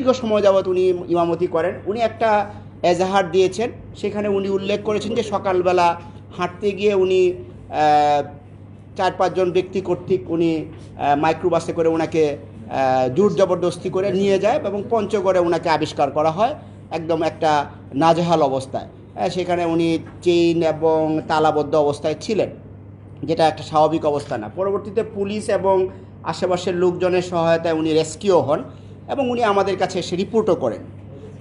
দীর্ঘ সময় যাবৎ উনি ইমামতি করেন। উনি একটা এজাহার দিয়েছেন, সেখানে উনি উল্লেখ করেছেন যে সকালবেলা হাঁটতে গিয়ে উনি 4-5 জন ব্যক্তি কর্তৃক উনি মাইক্রোবাসে করে ওনাকে জোর জবরদস্তি করে নিয়ে যায় এবং পঞ্চগড়ে ওনাকে আবিষ্কার করা হয় একদম একটা নাজেহাল অবস্থায়। সেখানে উনি চেইন এবং তালাবদ্ধ অবস্থায় ছিলেন, যেটা একটা স্বাভাবিক অবস্থা না। পরবর্তীতে পুলিশ এবং আশেপাশের লোকজনের সহায়তায় উনি রেস্কিউ হন এবং উনি আমাদের কাছে এসে রিপোর্টও করেন।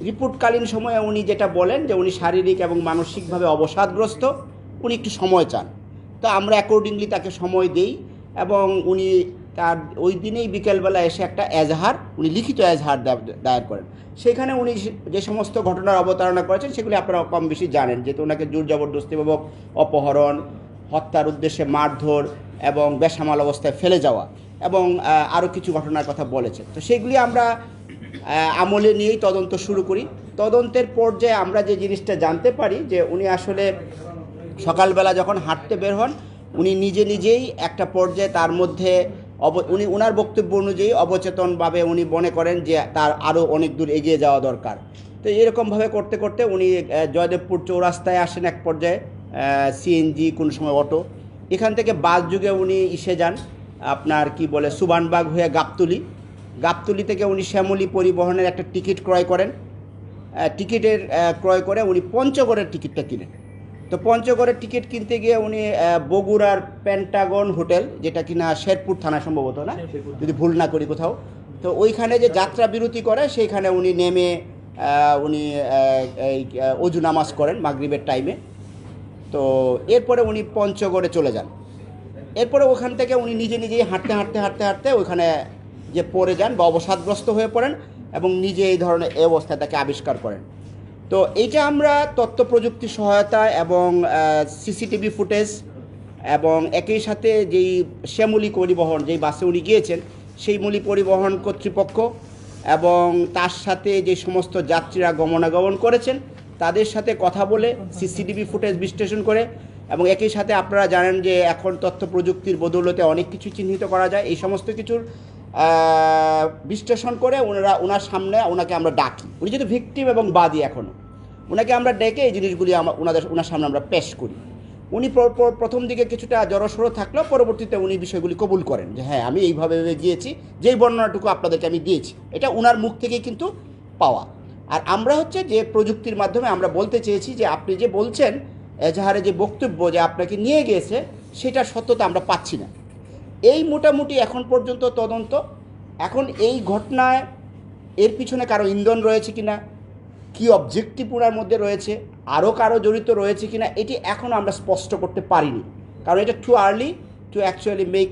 রিপোর্টকালীন সময়ে উনি যেটা বলেন যে উনি শারীরিক এবং মানসিকভাবে অবসাদগ্রস্ত, উনি একটু সময় চান। তো আমরা অ্যাকর্ডিংলি তাকে সময় দিই এবং উনি তার ওই দিনেই বিকেলবেলা এসে একটা এজাহার, উনি লিখিত এজাহার দায়ের করেন। সেখানে উনি যে সমস্ত ঘটনার অবতারণা করেছেন সেগুলি আপনারা কম বেশি জানেন, যেহেতু ওনাকে জোর জবরদস্তিপূর্বক অপহরণ, হত্যার উদ্দেশ্যে মারধর এবং বেসামাল অবস্থায় ফেলে যাওয়া এবং আরও কিছু ঘটনার কথা বলেছেন। তো সেগুলি আমরা আমলে নিয়েই তদন্ত শুরু করি। তদন্তের পর্যায়ে আমরা যে জিনিসটা জানতে পারি যে উনি আসলে সকালবেলা যখন হাঁটতে বের হন, উনি নিজেই একটা পর্যায়ে তার মধ্যে উনি ওনার বক্তব্য অনুযায়ী অবচেতনভাবে উনি মনে করেন যে তার আরও অনেক দূর এগিয়ে যাওয়া দরকার। তো এরকমভাবে করতে করতে উনি জয়দেবপুর চৌরাস্তায় আসেন এক পর্যায়ে, সিএনজি কোনো সময় অটো, এখান থেকে বাস যুগে উনি যান আপনার কি বলে সুবানবাগ হয়ে গাবতলী থেকে উনি শ্যামলী পরিবহনের একটা টিকিট ক্রয় করেন। টিকিটের ক্রয় করে উনি পঞ্চগড়ের টিকিটটা কিনেন। তো পঞ্চগড়ের টিকিট কিনতে গিয়ে উনি বগুড়ার পেন্টাগন হোটেল, যেটা কিনা শেরপুর থানা সম্ভবত, না যদি ভুল না করি কোথাও, তো ওইখানে যে যাত্রা বিরতি করে সেইখানে উনি নেমে উনি এই অজু নামাজ করেন মাগরিবের টাইমে। তো এরপরে উনি পঞ্চগড়ে চলে যান। এরপরে ওখান থেকে উনি নিজেই হাঁটতে ওইখানে যে পড়ে যান বা অবসাদগ্রস্ত হয়ে পড়েন এবং নিজে এই ধরনের অবস্থায় তাকে আবিষ্কার করেন। তো এইটা আমরা তথ্য প্রযুক্তির সহায়তা এবং সিসিটিভি ফুটেজ এবং একই সাথে যেই শ্যামলী পরিবহন, যেই বাসে উনি গিয়েছেন সেই শ্যামলী পরিবহন কর্তৃপক্ষ এবং তার সাথে যে সমস্ত যাত্রীরা গমনাগমন করেছেন তাদের সাথে কথা বলে সিসিটিভি ফুটেজ বিশ্লেষণ করে এবং একই সাথে আপনারা জানেন যে এখন তথ্য প্রযুক্তির বদৌলতে অনেক কিছু চিহ্নিত করা যায়, এই সমস্ত কিছুর বিশ্লেষণ করে ওনার সামনে ওনাকে আমরা ডাকি। উনি যেহেতু ভিকটিম এবং বাদী, এখনও ওনাকে আমরা ডেকে এই জিনিসগুলি ওনার সামনে আমরা পেশ করি। উনি প্রথম দিকে কিছুটা জড়সড় থাকলেও পরবর্তীতে উনি বিষয়গুলি কবুল করেন যে হ্যাঁ আমি এইভাবে গিয়েছি, যেই বর্ণনাটুকু আপনাদেরকে আমি দিয়েছি এটা ওনার মুখ থেকেই কিন্তু পাওয়া। আর আমরা হচ্ছে যে প্রযুক্তির মাধ্যমে আমরা বলতে চেয়েছি যে আপনি যে বলছেন এজাহারে যে বক্তব্য যে আপনাকে নিয়ে গিয়েছে সেটার সত্যতা আমরা পাচ্ছি না। এই মোটামুটি এখন পর্যন্ত তদন্ত। এখন এই ঘটনায় এর পিছনে কারো ইন্ধন রয়েছে কিনা, কি অবজেক্টিভ ওনার মধ্যে রয়েছে, আরও কারো জড়িত রয়েছে কিনা, এটি এখন আমরা স্পষ্ট করতে পারিনি, কারণ এটা too early two actually make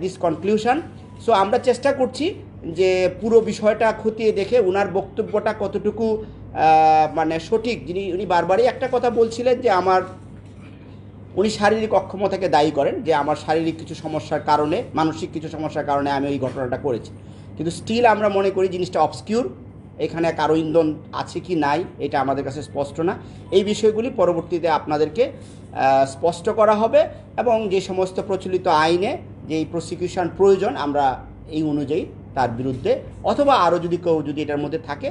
this conclusion. So আমরা চেষ্টা করছি যে পুরো বিষয়টা খতিয়ে দেখে ওনার বক্তব্যটা কতটুকু মানে সঠিক। উনি বারবারই একটা কথা বলছিলেন যে উনি শারীরিক অক্ষমতাকে দায়ী করেন, যে আমার শারীরিক কিছু সমস্যার কারণে, মানসিক কিছু সমস্যার কারণে আমি এই ঘটনাটা করেছি। কিন্তু স্টিল আমরা মনে করি জিনিসটা অবস্কিউর, এখানে কারো ইন্ধন আছে কি নাই এটা আমাদের কাছে স্পষ্ট না। এই বিষয়গুলি পরবর্তীতে আপনাদেরকে স্পষ্ট করা হবে এবং যে সমস্ত প্রচলিত আইনে যেই প্রসিকিউশন প্রয়োজন আমরা এই অনুযায়ী তার বিরুদ্ধে অথবা আরও যদি কেউ যদি এটার মধ্যে থাকে